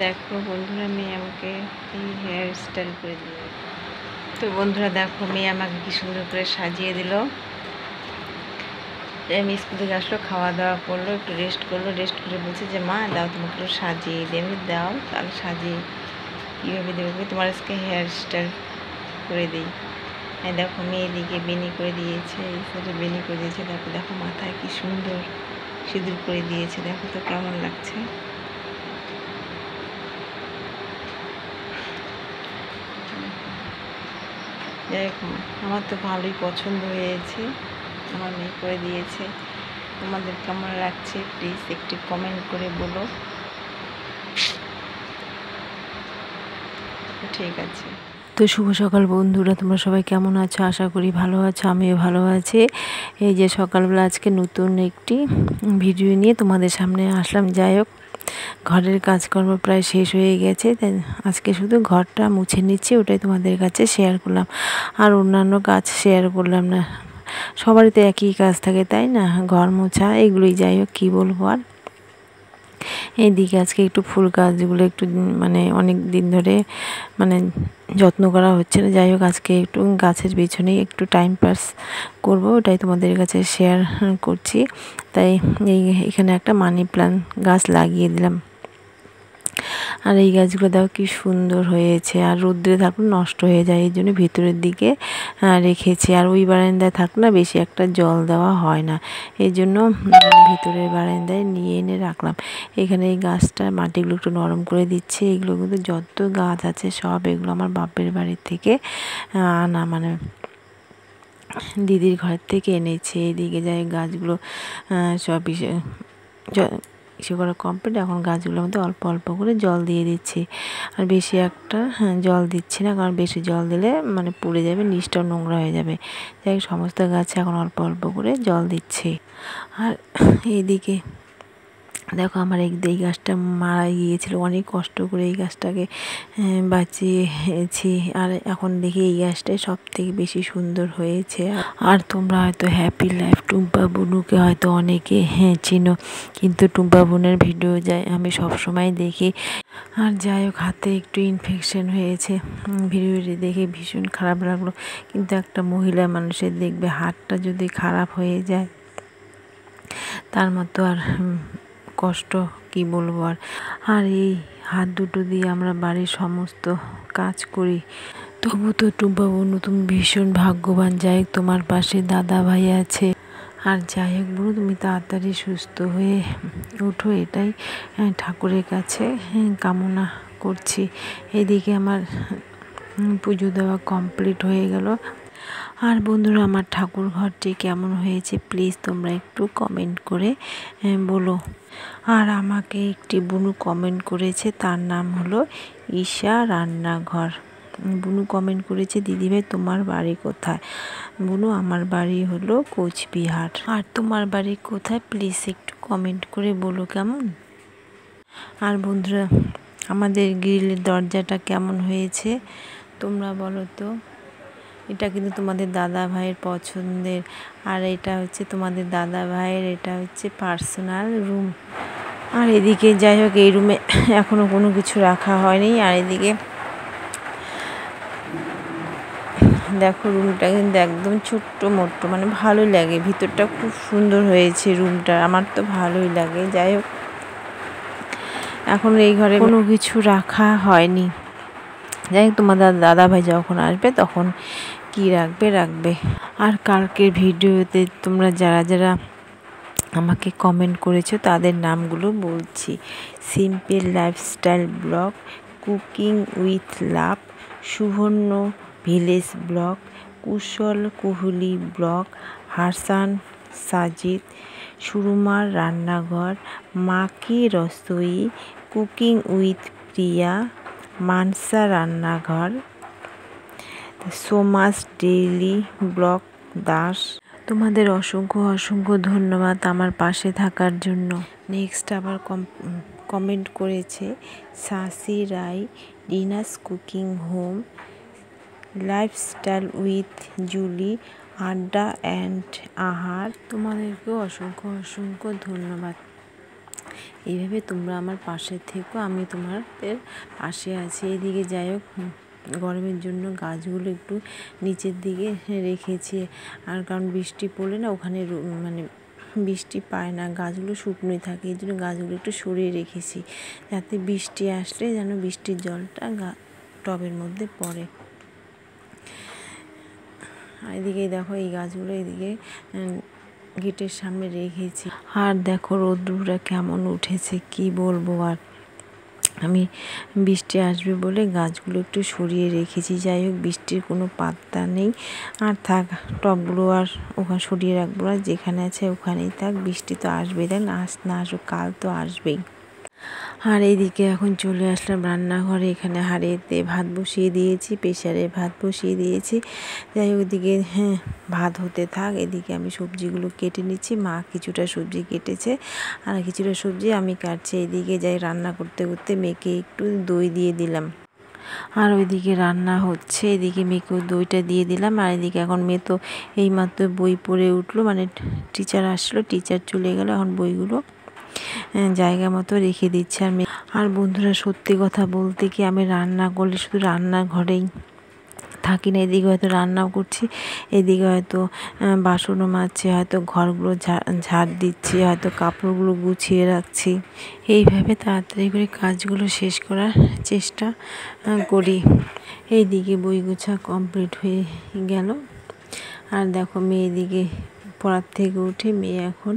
দেখো বন্ধুরা, মেয়ে আমাকে এই হেয়ার স্টাইল করে দিল। তো বন্ধুরা দেখো, মেয়ে আমাকে কি সুন্দর করে সাজিয়ে দিল। আমি স্কুল থেকে আসলো, খাওয়া দাওয়া করলো, একটু রেস্ট করলো, রেস্ট করে বলছে যে মা দাও তোমাকে একটু সাজিয়ে দেবে, দাও তাহলে সাজিয়ে কীভাবে দেবে, তোমার আজকে হেয়ার স্টাইল করে দিই। হ্যাঁ দেখো, মেয়ে এদিকে বেনি করে দিয়েছে, এই সাইডে বেনি করে দিয়েছে। দেখো দেখো মাথায় কি সুন্দর সিঁদুর করে দিয়েছে, দেখো তো কেমন লাগছে। যাই হোক, আমার তো ভালোই পছন্দ হয়েছে, আমার মেয়ে করে দিয়েছে। তোমাদের কেমন লাগছে প্লিজ একটু কমেন্ট করে বলো। ঠিক আছে। তো শুভ সকাল বন্ধুরা, তোমরা সবাই কেমন আছো? আশা করি ভালো আছো, আমিও ভালো আছি। এই যে সকালবেলা আজকে নতুন একটি ভিডিও নিয়ে তোমাদের সামনে আসলাম। যাই হোক, ঘরের কাজকর্ম প্রায় শেষ হয়ে গেছে, তাই আজকে শুধু ঘরটা মুছে নিচ্ছি, ওটাই তোমাদের কাছে শেয়ার করলাম। আর অন্যান্য কাজ শেয়ার করলাম না, সবারই তো একই কাজ থাকে তাই না, ঘর মোছা এগুলোই। যাই হোক, কী বলবো আর। এইদিকে আজকে একটু ফুল গাছগুলো একটু অনেক দিন ধরে যত্ন করা হচ্ছে না। যাই হোক, আজকে একটু গাছের পিছনেই একটু টাইম পাস করব, ওটাই তোমাদের কাছে শেয়ার করছি। তাই এখানে একটা মানি প্ল্যান্ট গাছ লাগিয়ে দিলাম। আর এই গাছগুলো দেখো কি সুন্দর হয়েছে, আর রোদ্রে থাকলে নষ্ট হয়ে যায়, এই জন্য ভিতরের দিকে রেখেছি। আর ওই বারান্দায় থাকলে না বেশি একটা জল দেওয়া হয় না, এই জন্য ভিতরের বারান্দায় নিয়ে এনে রাখলাম। এখানে এই গাছটার মাটিগুলো একটু নরম করে দিচ্ছে। এগুলো কিন্তু যত গাছ আছে সব এগুলো আমার বাপের বাড়ির থেকে আনা, দিদির ঘর থেকে এনেছে। এইদিকে যাই গাছগুলো সব ইসে করা কমপ্লিট। এখন গাছগুলোর মধ্যে অল্প অল্প করে জল দিয়ে দিচ্ছি, আর বেশি একটা জল দিচ্ছি না, কারণ বেশি জল দিলে পুড়ে যাবে, নিচটাও নোংরা হয়ে যাবে। যাই সমস্ত গাছে এখন অল্প অল্প করে জল দিচ্ছি। আর এইদিকে দেখো, আমার এই গাছটা মারা গিয়েছিলো, অনেক কষ্ট করে এই গাছটাকে বাঁচিয়েছি। আর এখন দেখি এই গাছটাই সব থেকে বেশি সুন্দর হয়েছে। আর তোমরা হয়তো হ্যাপি লাইফ টুম্পা বুনুকে হয়তো অনেকে চিনো, কিন্তু টুম্পা বুনের ভিডিও আমি সবসময় দেখি। আর যাই হোক, হাতে একটু ইনফেকশন হয়েছে, ভিডিওটি দেখে ভীষণ খারাপ লাগলো। কিন্তু একটা মহিলা মানুষের দেখবে হাতটা যদি খারাপ হয়ে যায়, তার মতো আর কষ্ট কি বলবো আর। আর এই হাত দুটো দিয়ে আমরা বাড়ির সমস্ত কাজ করি, তবু তো টুম্পা বোনু তুমি ভীষণ ভাগ্যবান। যাই হোক, তোমার পাশে দাদা ভাই আছে। আর যাই হোক বোনু, তুমি তাড়াতাড়ি সুস্থ হয়ে ওঠো, এটাই ঠাকুরের কাছে কামনা করছি। এদিকে আমার পুজো দেওয়া কমপ্লিট হয়ে গেল। আর বন্ধুরা, আমার ঠাকুর ঘরটি কেমন হয়েছে প্লিজ তোমরা একটু কমেন্ট করে বলো। আর আমাকে একটি বুনু কমেন্ট করেছে, তার নাম হলো ঈশা রান্নাঘর। বুনু কমেন্ট করেছে, দিদিভাই তোমার বাড়ি কোথায়? বুনু, আমার বাড়ি হলো কোচবিহার। আর তোমার বাড়ি কোথায় প্লিজ একটু কমেন্ট করে বলো কেমন। আর বন্ধুরা, আমাদের গ্রিলের দরজাটা কেমন হয়েছে তোমরা বলো তো। এটা কিন্তু তোমাদের দাদা ভাইয়ের পছন্দের, আর এটা হচ্ছে তোমাদের দাদা ভাইয়ের, এটা হচ্ছে পার্সোনাল রুম। আর এদিকে যাই হোক, এই রুমে এখনও কোনো কিছু রাখা হয়নি। আর এদিকে দেখো, রুমটা কিন্তু একদম ছোট্ট মোট্ট, ভালোই লাগে, ভিতরটা খুব সুন্দর হয়েছে রুমটা, আমার তো ভালোই লাগে। যাই হোক, এখন এই ঘরে কোনো কিছু রাখা হয়নি। যাই হোক, তোমাদের দাদা ভাই যখন আসবে তখন কি রাখবে। আর কালকের ভিডিওতে তোমরা যারা যারা আমাকে কমেন্ট করেছো তাদের নামগুলো বলছি: simple lifestyle blog, cooking with love, সুবর্ণ ভিলেজ ব্লগ, কুশল কোহলি ব্লগ, হাসান সাজিদ, সুরমার রান্নাঘর, মাকি রসোই, কুকিং উইথ প্রিয়া, মানসা রান্নাঘর, সোমাস ডেইলি ব্লগ দাস। তোমাদের অসংখ্য অসংখ্য ধন্যবাদ আমার পাশে থাকার জন্য। নেক্সট আবার কমেন্ট করেছে Shashi Roy, Dina's cooking home, lifestyle with Julie, Adda and Ahar. তোমাদেরকেও অসংখ্য অসংখ্য ধন্যবাদ। এইভাবে তোমরা আমার পাশে থেকো, আমি তোমাদের পাশে আছি। এইদিকে যাই হোক, গরমের জন্য গাছগুলো একটু নিচের দিকে রেখেছি। আর কারণ বৃষ্টি পড়লে না ওখানে মানে বৃষ্টি পায় না, গাছগুলো শুকনোই থাকে, এই জন্য গাছগুলো একটু সরিয়ে রেখেছি যাতে বৃষ্টি আসলে যেন বৃষ্টির জলটা টবের মধ্যে পড়ে। এদিকে দেখো এই গাছগুলো এদিকে গেটের সামনে রেখেছি। আর দেখো রোদ্দুরটা কেমন উঠেছে, কি বলবো। আর আমি বৃষ্টি আসবে বলে গাছগুলো একটু সরিয়ে রেখেছি। যাই হোক, বৃষ্টির কোনো পাত্তা নেই। আর থাক, টবগুলো আর ওখানে সরিয়ে রাখবো না, যেখানে আছে ওখানেই থাক। বৃষ্টি তো আসবেই, দেখ না আসুক, কাল তো আসবেই। আর এইদিকে এখন চলে আসলাম রান্নাঘরে। এখানে হাঁড়িতে ভাত বসিয়ে দিয়েছি, প্রেসারে ভাত বসিয়ে দিয়েছি। যাই হোক, ওদিকে ভাত হতে থাক, এদিকে আমি সবজিগুলো কেটে নিচ্ছি। মা কিছুটা সবজি কেটেছে আর কিছুটা সবজি আমি কাটছি। এদিকে যাই রান্না করতে করতে মেয়েকে একটু দই দিয়ে দিলাম। আর ওইদিকে রান্না হচ্ছে, এদিকে মেয়েকেও দইটা দিয়ে দিলাম। আর এদিকে এখন মেয়ে তো এইমাত্র বই পড়ে উঠলো, মানে টিচার আসলো, টিচার চলে গেল, এখন বইগুলো জায়গা মতো রেখে দিচ্ছে। আর বন্ধুরা, সত্যি কথা বলতে কি, আমি রান্না করলে শুধু রান্নাঘরেই থাকি না, এদিকে হয়তো রান্নাও করছি, এদিকে হয়তো বাসনও মাজছি, হয়তো ঘরগুলো ঝাড় দিচ্ছি, হয়তো কাপড়গুলো গুছিয়ে রাখছি। এইভাবে তাড়াতাড়ি করে কাজগুলো শেষ করার চেষ্টা করি। এইদিকে বই গোছা কমপ্লিট হয়ে গেল। আর দেখো, মেয়ে এদিকে পড়ার থেকে উঠে মেয়ে এখন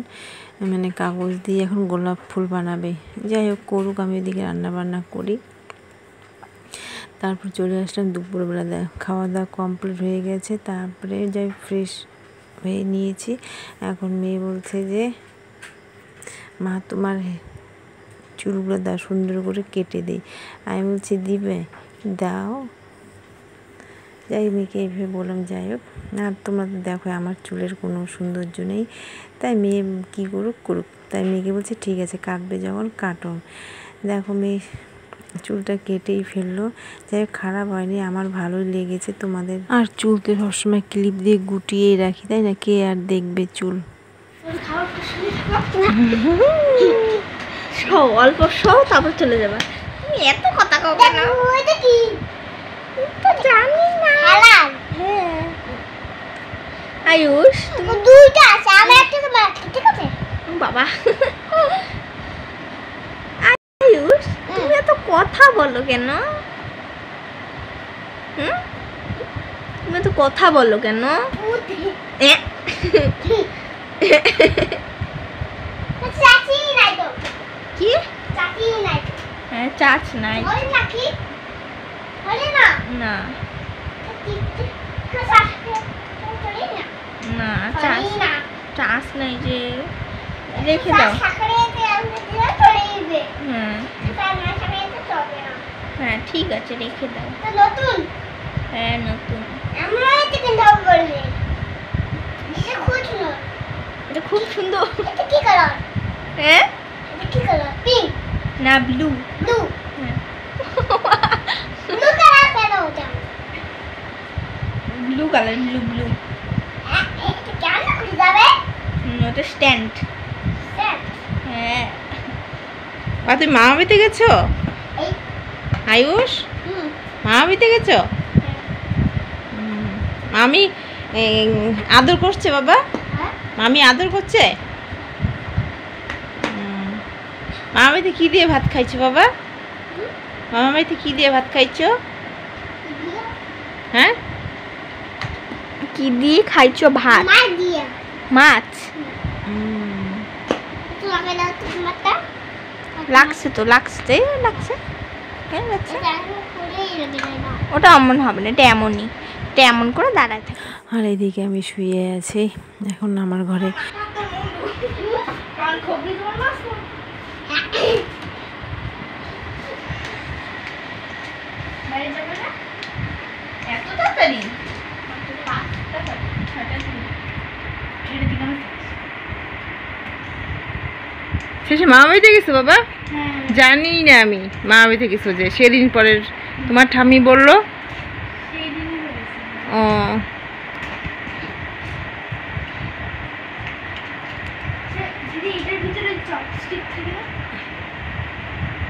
মানে কাগজ দিয়ে এখন গোলাপ ফুল বানাবে। যাই হোক, করুক, আমি এদিকে রান্নাবান্না করি। তারপর চলে আসলাম দুপুরবেলা, খাওয়া দাওয়া কমপ্লিট হয়ে গেছে। তারপরে যাই ফ্রেশ হয়ে নিয়েছি। এখন মেয়ে বলছে যে, মা তোমার চুলগুলো দাও, সুন্দর করে কেটে দিই। আমি বলছি দিবে, দাও। যাই মেয়েকে এইভাবে বললাম। যাই হোক, আর তোমরা তো দেখো আমার চুলের কোনো সৌন্দর্য নেই, তাই মেয়ে কী করুক করুক। তাই মেয়েকে বলছে ঠিক আছে, কাটবে যখন কাটো। দেখো মেয়ে চুলটা কেটেই ফেললো। যাই হোক, খারাপ হয়নি, আমার ভালোই লেগেছে। তোমাদের আর চুল তো সবসময় ক্লিপ দিয়ে গুটিয়েই রাখি, তাই না, কে আর দেখবে চুল। অল্প শো, তারপর চলে যাবে। তুমি এত কথা কও কেন? ওইটা কি তো জানি না। হালাল। হ্যাঁ। আয়ুষ, তুমি দুইটা আছে, আমি একটা তো বাকি, ঠিক আছে? বাবা। আয়ুষ, তুমি এত কথা বলো কেন? তুমি এত কথা বলো কেন? চাচি নাই তো। কি? চাচি নাই। হ্যাঁ, চাচ নাই। বল না কি? বলে না। না। না, চাচ না। চাচ নাই যে, রেখে দাও। হ্যাঁ, ঠিক আছে, রেখে দাও। নতুন? হ্যাঁ, নতুন। আমরা এটা কিনতে বললে। এটা খুব সুন্দর। এটা কি কালার? হ্যাঁ? এটা কি কালার? পিঙ্ক না ব্লু? ব্লু। হ্যাঁ। ব্লু কালার কেন ওটা? Blue colour, blue blue. এটা কেন খুলে যাবে? ওটা স্ট্যান্ড। স্ট্যান্ড? হ্যাঁ। তুমি মামা বাড়িতে গেছো? আয়ুষ, মামা বাড়িতে গেছো? মামি আদর করছে বাবা? মামি আদর করছে? মামা বাড়িতে কি দিয়ে ভাত খাইছো বাবা? মামা বাড়িতে কি দিয়ে ভাত খাইছো? হ্যাঁ, কি দিয়ে খাইছো ভাত? মাছ দিয়ে। মাছ? লাগছে তো, লাগছে, লাগছে। কেন লাগছে? ওটা এমন হবে না, এটা এমনই, এটা এমন করে দাঁড়ায় থাকে। আর এদিকে আমি শুয়ে আছি এখন আমার ঘরে। শেষে মামা বাড়িতে গেছো বাবা? জানি না আমি মামা বাড়িতে গেছো, যে সেদিন পরের তোমার ঠাম্মি বললো। ও,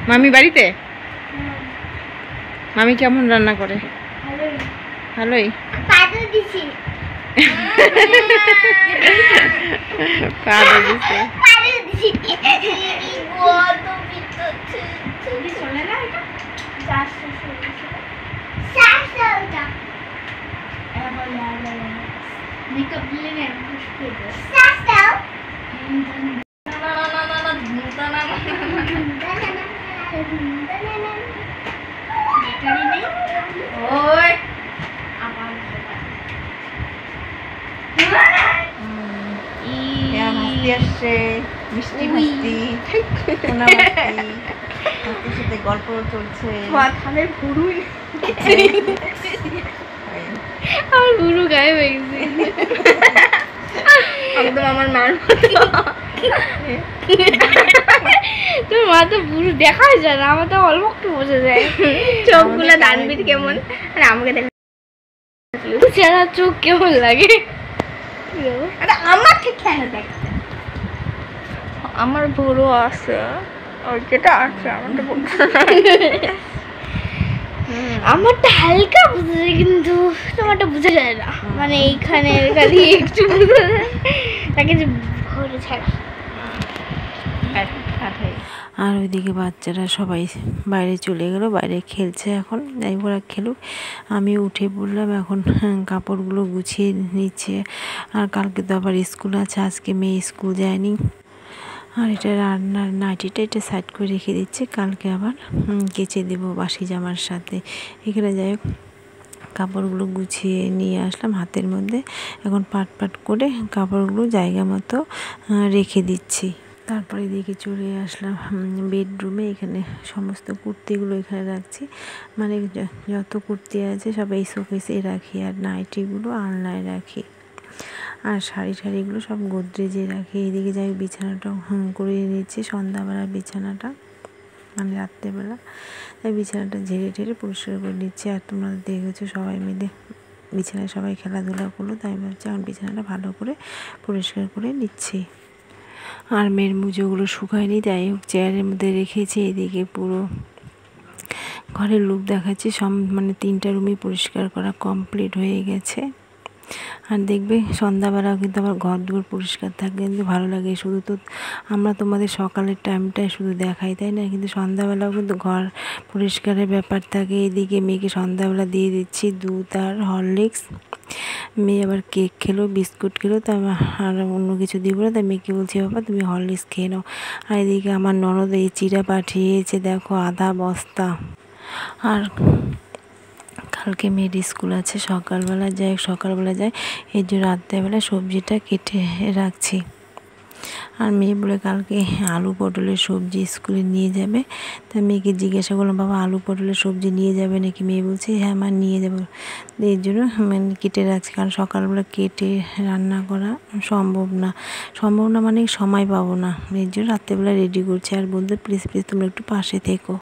মামি বাড়িতে? মামি কেমন রান্না করে? ভালোই। পাউডার দিছি। পাউডার দিছে। পাউডার দিছি। কত বিচ্ছু। তুমি শুনে না এটা? 400 এটা। মেকআপ দিলে না খুশকি দেয়। 400 ওই আবার হাসি আসছে, মিষ্টি ভাস্তি, সোনা ভাস্তি, হাসির সাথে গল্প চলছে। মাথায় ভুরুই আমার ভুরু গায়ে হয়ে গেছে একদম আমার মার মতো। তোর মাথা ভুরু দেখা যায় না, আমার তো অল্প একটু বোঝা যায়। চোখগুলো দানবির কেমন, আর আমাকে দেখ চেহারা চোখ কেমন লাগে। আমার ঠিক কেন দেখতে আমার ভুরু আছে, ওই যেটা আছে আমারটা আমারটা হালকা বোঝা যায় কিন্তু তোমারটা বোঝা যায় না, মানে এইখানে খালি একটু বোঝা যায়, তাকে যে ভরে ছাড়া। আর ওইদিকে বাচ্চারা সবাই বাইরে চলে গেল, বাইরে খেলছে। এখন যাই ওরা খেলুক, আমি উঠে পড়লাম এখন কাপড়গুলো গুছিয়ে নিচ্ছে। আর কালকে তো আবার স্কুল আছে, আজকে মেয়ে স্কুল যায়নি। আর এটা রান্নার নাইটিটা এটা সাইড করে রেখে দিচ্ছে, কালকে আবার কেচে দেবো বাসি জামার সাথে। এখানে যাই হোক কাপড়গুলো গুছিয়ে নিয়ে আসলাম হাতের মধ্যে, এখন পাট পাট করে কাপড়গুলো জায়গা মতো রেখে দিচ্ছি। তারপরে এদিকে চলে আসলাম বেডরুমে, এখানে সমস্ত কুর্তিগুলো এখানে রাখছি, মানে যত কুর্তি আছে সব এই শোকেসে রাখি, আর নাইটিগুলো আলনায় রাখি, আর শাড়ি শাড়িগুলো সব গোদরেজে রাখি। এদিকে যাই বিছানাটা করে নিচ্ছি, সন্ধ্যাবেলার বিছানাটা মানে রাত্রেবেলা, তাই বিছানাটা ঝেড়ে ঝেড়ে পরিষ্কার করে নিচ্ছি। আর তোমরা দেখেছো সবাই মিলে বিছানায় সবাই খেলাধুলা করলো, তাই ভাবছি আমার বিছানাটা ভালো করে পরিষ্কার করে নিচ্ছি। আর মেয়ের মুজোগুলো শুকায়নি, তাই হোক চেয়ারের মধ্যে রেখেছি। এদিকে পুরো ঘরের লুক দেখাচ্ছি, সব মানে 3টা রুমই পরিষ্কার করা কমপ্লিট হয়ে গেছে। আর দেখবে সন্ধ্যাবেলাও কিন্তু আমার ঘর দুয়ার পরিষ্কার থাকে, কিন্তু ভালো লাগে। শুধু তো আমরা তোমাদের সকালের টাইমটাই শুধু দেখাই, তাই না, কিন্তু সন্ধ্যাবেলাও কিন্তু ঘর পরিষ্কারের ব্যাপার থাকে। এদিকে মেয়েকে সন্ধ্যাবেলা দিয়ে দিচ্ছি দুধ আর হরলিক্স। মেয়ে আবার কেক খেলো, বিস্কুট খেলো, তাই আর অন্য কিছু দিব না, তাই মেয়েকে বলছি বাবা তুমি হরলিক্স খেয়ে নাও। আর এদিকে আমার ননদ এই চিড়া পাঠিয়েছে, দেখো আধা বস্তা। আর কালকে মেয়ের স্কুল আছে, সকালবেলা যায়, এই যে রাত্রেবেলা সবজিটা কেটে রাখছি। আর মেয়ে বলে কালকে আলু পটলের সবজি স্কুলে নিয়ে যাবে, তাই মেয়েকে জিজ্ঞাসা করলাম বাবা আলু পটলের সবজি নিয়ে যাবে নাকি? মেয়ে বলছে হ্যাঁ মা নিয়ে যাবো, এর জন্য মানে কেটে রাখছি, কারণ সকালবেলা কেটে রান্না করা সম্ভব না মানে সময় পাবো না, এর জন্য রাত্রেবেলা রেডি করছি। আর বন্ধু প্লিজ তোমরা একটু পাশে থেকো।